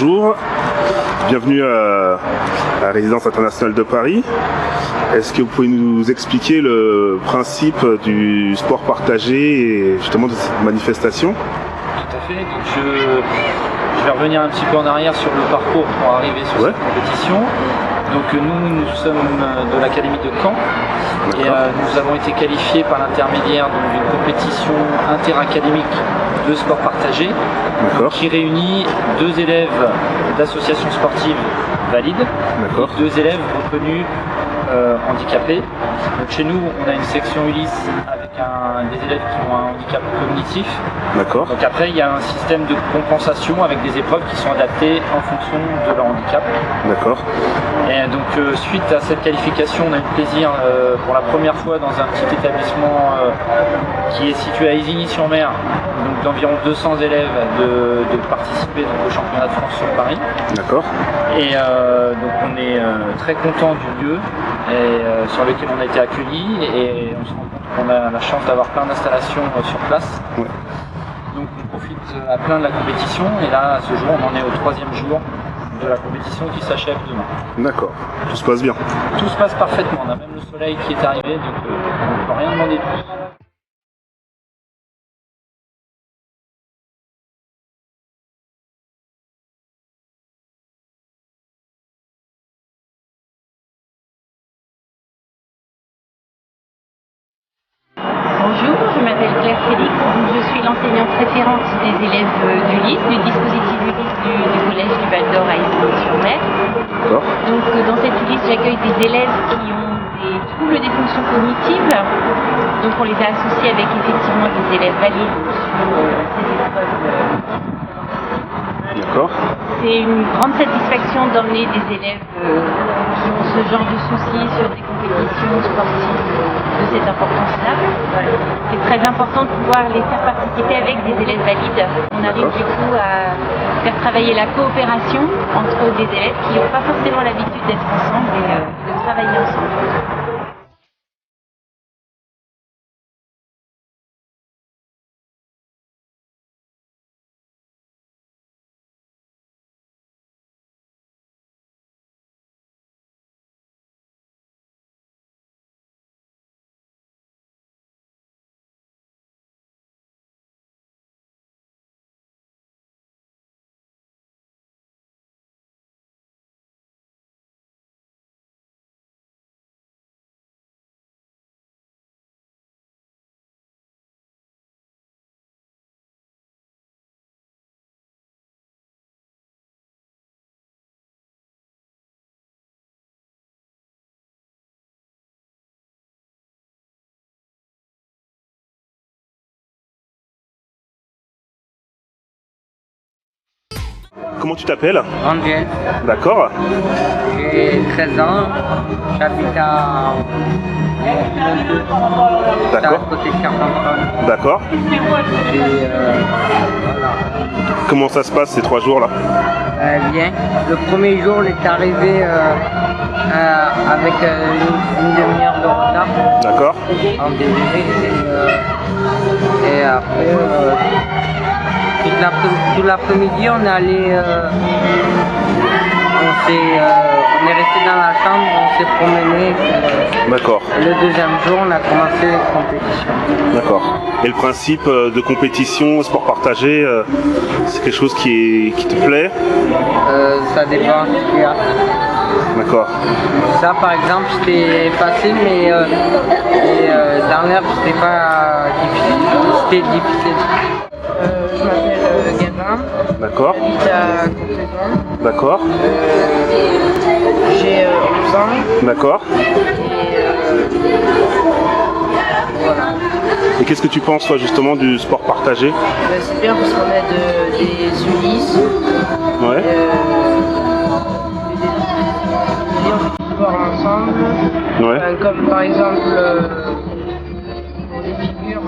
bonjour. Bienvenue à la résidence internationale de Paris. Est-ce que vous pouvez nous expliquer le principe du sport partagé et justement de cette manifestation? Tout à fait. Donc je vais revenir un petit peu en arrière sur le parcours pour arriver sur cette compétition. Donc nous sommes de l'académie de Caen et nous avons été qualifiés par l'intermédiaire d'une compétition interacadémique de sport partagé qui réunit 2 élèves d'associations sportives valides et 2 élèves reconnus handicapés. Donc chez nous, on a une section Ulysse avec des élèves qui ont un handicap cognitif. Donc après, il y a un système de compensation avec des épreuves qui sont adaptées en fonction de leur handicap. Et donc suite à cette qualification, on a eu le plaisir pour la première fois dans un petit établissement qui est situé à Isigny-sur-Mer, donc d'environ 200 élèves, de participer donc, au championnat de France sur Paris. Et donc on est très content du lieu et, sur lequel on a été accueillis, et on se rend compte qu'on a la chance d'avoir plein d'installations sur place. Donc on profite à plein de la compétition, et là à ce jour on en est au 3e jour de la compétition qui s'achève demain. Tout se passe bien? Tout se passe parfaitement, on a même le soleil qui est arrivé, donc on ne peut rien demander de plus. Bonjour, je m'appelle Claire Félix, je suis l'enseignante référente des élèves d'Ulysse, du dispositif Ulysse du collège du Val d'Or à Isigny-sur-Mer. Donc dans cette Ulysse, j'accueille des élèves qui ont des troubles des fonctions cognitives. Donc on les a associés avec effectivement des élèves valides sur ces épreuves. C'est une grande satisfaction d'emmener des élèves qui ont ce genre de soucis sur des compétitions sportives de cette importance-là. C'est très important de pouvoir les faire participer avec des élèves valides. On arrive du coup à faire travailler la coopération entre des élèves qui n'ont pas forcément l'habitude d'être ensemble et de travailler ensemble. Comment tu t'appelles? Angel. J'ai 13 ans, j'habite à côté de Carpentras. Et voilà. Comment ça se passe ces 3 jours là? Bien. Le premier jour, on est arrivé avec une demi-heure de retard. En début, et après, tout l'après-midi, on est allé, on est resté dans la chambre, on s'est promené. Le 2e jour, on a commencé les compétitions. Et le principe de compétition, sport partagé, c'est quelque chose qui te plaît? Ça dépend ce qu'il y a. Ça par exemple c'était facile, mais dans l'herbe c'était pas difficile. C'était difficile. Je m'appelle Gabin. J'habite à Contredon. J'ai 11 ans. Voilà. Et qu'est-ce que tu penses toi justement du sport partagé? C'est bien parce qu'on a des Ulysses. On fait des sports ensemble. Comme par exemple pour les figures.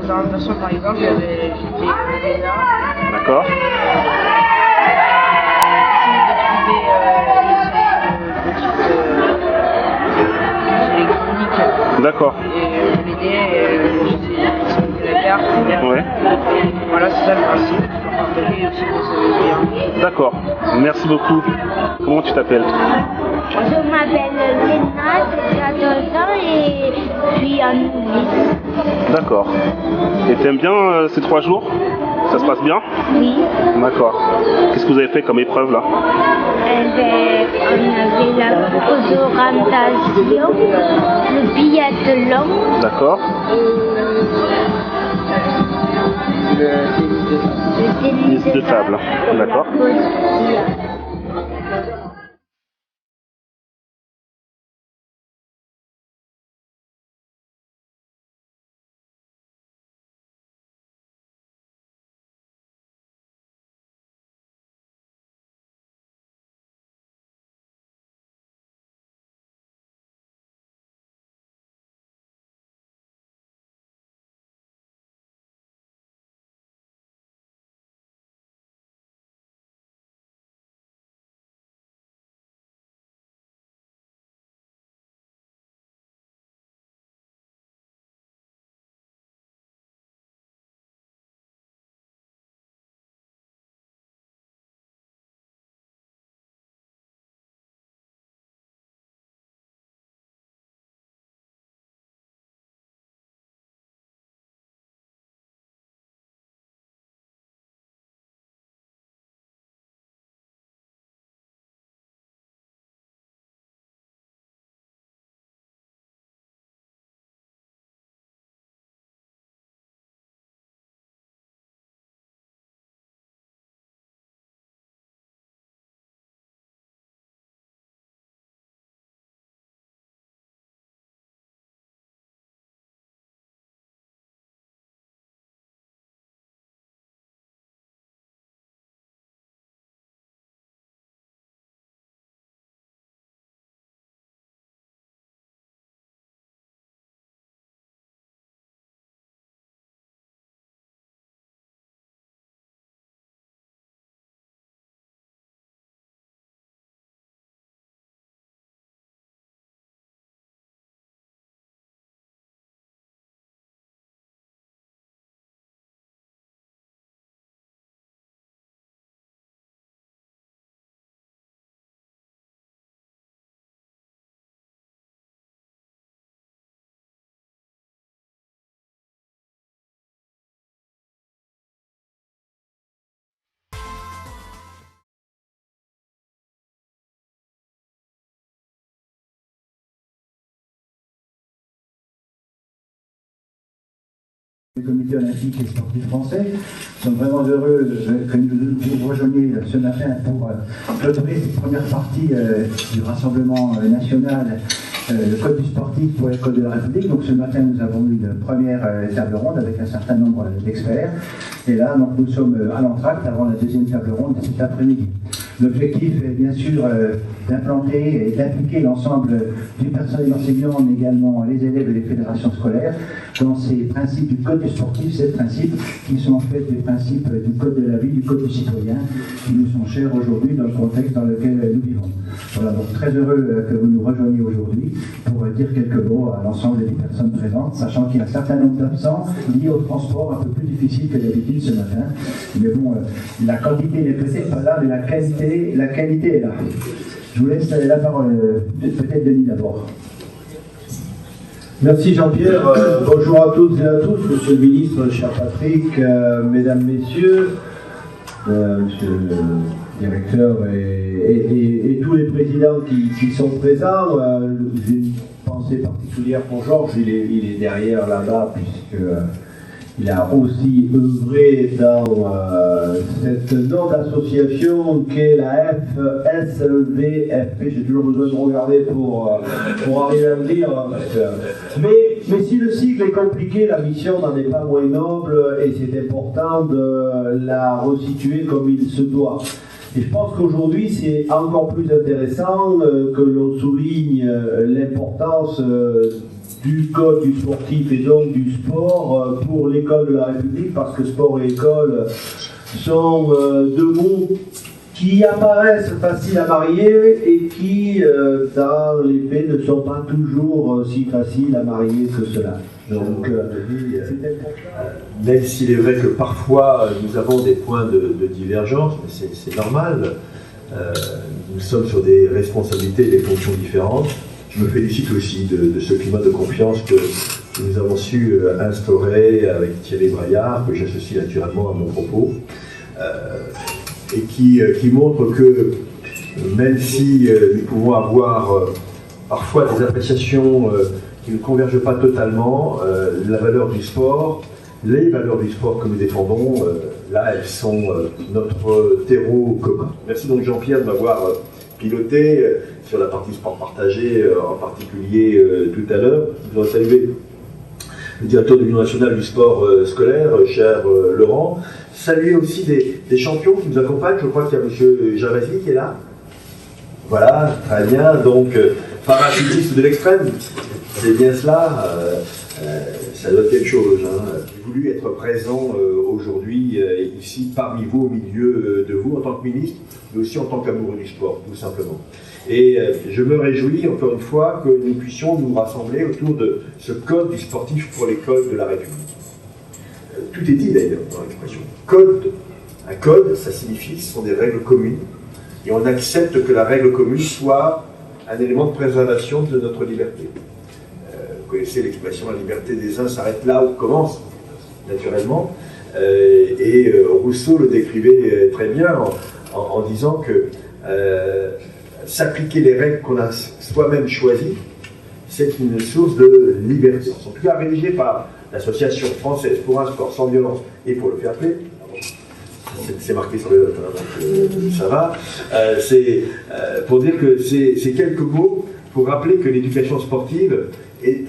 Dans l'orientation par exemple, j'étais là. D'accord. Et je l'aidais, j'étais la carte. Ouais. Voilà, c'est ça le principe, partager aussi nos savoir-faire. D'accord, merci beaucoup. Comment tu t'appelles? Je m'appelle Léna, j'ai 14 ans et je suis en Ulysse. D'accord. Et t'aimes bien ces 3 jours? Ça se passe bien? Oui. D'accord. Qu'est-ce que vous avez fait comme épreuve là? On avait la photorantation, le biathlon. D'accord. Le tennis de table. D'accord. Le comité olympique et sportif français. Nous sommes vraiment heureux que vous rejoigniez ce matin pour clôturer cette première partie du rassemblement national, le code du sportif pour l'école de la République. Donc ce matin, nous avons eu une première table ronde avec un certain nombre d'experts. Et là, donc, nous sommes à l'entracte avant la deuxième table ronde de cet après-midi. L'objectif est bien sûr d'implanter et d'impliquer l'ensemble du personnel enseignant, mais également les élèves et les fédérations scolaires dans ces principes du code du sportif, ces principes qui sont en fait des principes du code de la vie, du code du citoyen, qui nous sont chers aujourd'hui dans le contexte dans lequel nous vivons. Voilà, donc très heureux que vous nous rejoigniez aujourd'hui pour dire quelques mots à l'ensemble des personnes présentes, sachant qu'il y a un certain nombre d'absents liés au transport un peu plus difficile que d'habitude ce matin. Mais bon, la quantité n'est peut-être pas là, mais la qualité est là. Je vous laisse la parole, peut-être Denis d'abord. Merci Jean-Pierre. Bonjour à toutes et à tous, Monsieur le Ministre, cher Patrick, Mesdames, Messieurs, Monsieur le Directeur et tous les présidents qui sont présents. J'ai une pensée particulière pour Georges, il est derrière là-bas puisque il a aussi œuvré dans cette noble association qu'est la FSVFP. J'ai toujours besoin de regarder pour arriver à me dire. Mais si le cycle est compliqué, la mission n'en est pas moins noble et c'est important de la resituer comme il se doit. Et je pense qu'aujourd'hui, c'est encore plus intéressant que l'on souligne l'importance du code du sportif et donc du sport pour l'école de la République, parce que sport et école sont deux mots qui apparaissent faciles à marier et qui, dans les faits, ne sont pas toujours si faciles à marier que cela. Donc, même s'il est vrai que parfois nous avons des points de divergence, mais c'est normal, nous sommes sur des responsabilités et des fonctions différentes. Je me félicite aussi de ce climat de confiance que nous avons su instaurer avec Thierry Braillard, que j'associe naturellement à mon propos, et qui montre que même si nous pouvons avoir parfois des appréciations qui ne convergent pas totalement, la valeur du sport, les valeurs du sport que nous défendons, là elles sont notre terreau commun. Merci donc Jean-Pierre de m'avoir piloté sur la partie sport partagé en particulier tout à l'heure. Je voudrais saluer le directeur de l'Union nationale du sport scolaire, cher Laurent. Saluer aussi des champions qui nous accompagnent. Je crois qu'il y a M. Javasi qui est là. Voilà, très bien. Donc, parachutiste de l'extrême, c'est bien cela. Ça doit être quelque chose. Hein. J'ai voulu être présent aujourd'hui ici parmi vous, au milieu de vous, en tant que ministre, mais aussi en tant qu'amoureux du sport, tout simplement. Et je me réjouis, encore une fois, que nous puissions nous rassembler autour de ce code du sportif pour l'école de la République. Tout est dit d'ailleurs dans l'expression. Code. Un code, ça signifie, ce sont des règles communes, et on accepte que la règle commune soit un élément de préservation de notre liberté. Vous connaissez l'expression, la liberté des uns s'arrête là où commence, naturellement, et Rousseau le décrivait très bien en disant que s'appliquer les règles qu'on a soi-même choisies, c'est une source de liberté. En tout cas, rédigé par l'Association française pour un sport sans violence et pour le fair play, c'est marqué sur le notes, donc ça va, c'est pour dire que c'est quelques mots pour rappeler que l'éducation sportive est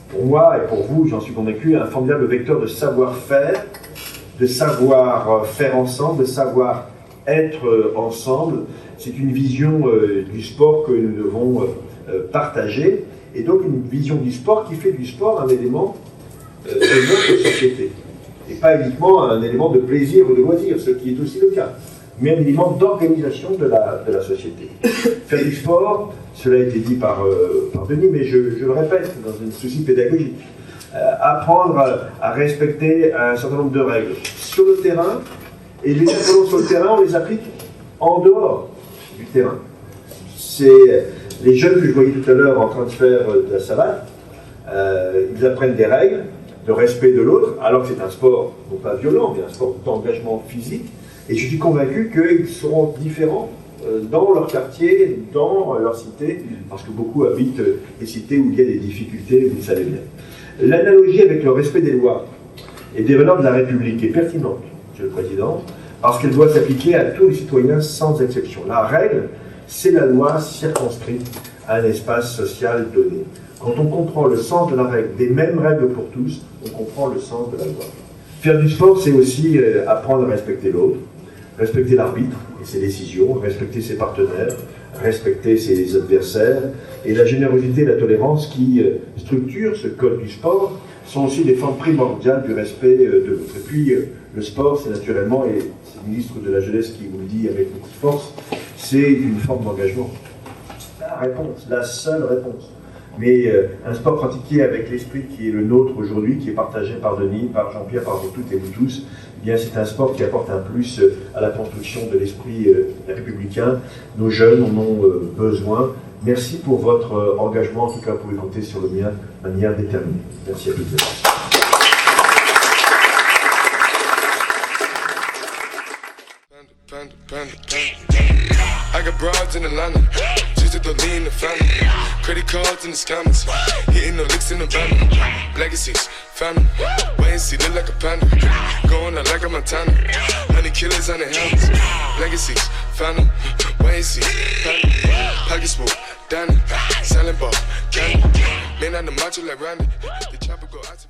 pour moi et pour vous, j'en suis convaincu, un formidable vecteur de savoir-faire, de savoir faire ensemble, de savoir être ensemble. C'est une vision du sport que nous devons partager, et donc une vision du sport qui fait du sport un élément de notre société, et pas uniquement un élément de plaisir ou de loisir, ce qui est aussi le cas, mais un élément d'organisation de la société. Faire du sport, cela a été dit par Denis, mais je le répète, dans un souci pédagogique, apprendre à respecter un certain nombre de règles sur le terrain, et les apprenons sur le terrain, on les applique en dehors du terrain. C'est les jeunes que je voyais tout à l'heure en train de faire de la savate, ils apprennent des règles de respect de l'autre, alors que c'est un sport non pas violent, mais un sport d'engagement physique, et je suis convaincu qu'ils seront différents dans leur quartier, dans leur cité, parce que beaucoup habitent des cités où il y a des difficultés, vous le savez bien. L'analogie avec le respect des lois et des valeurs de la République est pertinente, Monsieur le Président, parce qu'elle doit s'appliquer à tous les citoyens sans exception. La règle, c'est la loi circonscrite à un espace social donné. Quand on comprend le sens de la règle, des mêmes règles pour tous, on comprend le sens de la loi. Faire du sport, c'est aussi apprendre à respecter l'autre, respecter l'arbitre et ses décisions, respecter ses partenaires, respecter ses adversaires, et la générosité et la tolérance qui structurent ce code du sport sont aussi des formes primordiales du respect de l'autre. Et puis, le sport, c'est naturellement, et c'est le ministre de la Jeunesse qui vous le dit avec beaucoup de force, c'est une forme d'engagement. La réponse, la seule réponse. Mais un sport pratiqué avec l'esprit qui est le nôtre aujourd'hui, qui est partagé par Denis, par Jean-Pierre, par vous toutes et vous tous, eh bien c'est un sport qui apporte un plus à la construction de l'esprit républicain. Nos jeunes en ont besoin. Merci pour votre engagement, en tout cas vous pouvez compter sur le mien de manière déterminée. Merci à toutes et tous. I got broads in Atlanta, just to the lean the family. Credit cards in the scammers, hitting the licks in the van. Legacies, family, wait and see, look like a panda. Going out like a Montana, 100 killers on the helmets. Legacies, family, wait and see, family. Pocket smooth, Danny, selling ball, candy. Man on the macho like Randy, the chopper go out to